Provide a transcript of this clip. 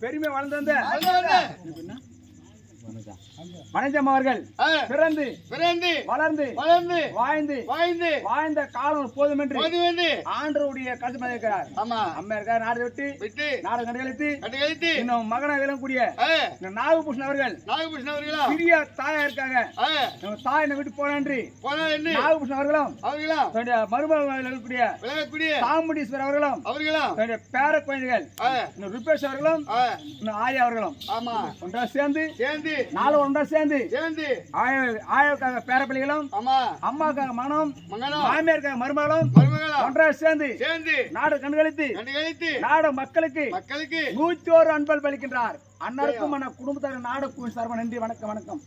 பெருமை வளர்ந்த வணக்கம் அவர்கள் பிறந்து வளர்ந்து வாழ்ந்த காலம் போதும் என்று ஆண்டருடைய கருத்து இருக்கிறார். அம்மா இருக்கார் நாடு விட்டு நாடு கண்டுகளித்து இன்னும் மகனை விளங்கக்கூடிய நாகபூஷன் அவர்கள் சிறிய தாயா இருக்காங்க. தாய் விட்டு போனன்றி நாகபூஷன் அவர்களும் மருமகன் விளங்கக்கூடிய சாமுண்டீஸ்வரர் அவர்களும் பேர குழந்தைகள் ருபேஷ் அவர்களும் ஆயா அவர்களும் ஒன்றா சேர்ந்து ஒன்றா சேர்ந்து ஆயாவுக்காக பேர பிள்ளைகளும் அம்மாவுக்காக மகனும் மாமியாருக்காக மருமகளும் ஒன்றா சேர்ந்து நாடு கண்டுகளித்து நாடு மக்களுக்கு 101 அன்பல் பலிக்கின்றார். அன்னருக்கும் குடும்பத்தார் நாடு சார்பாக நன்றி. வணக்கம்.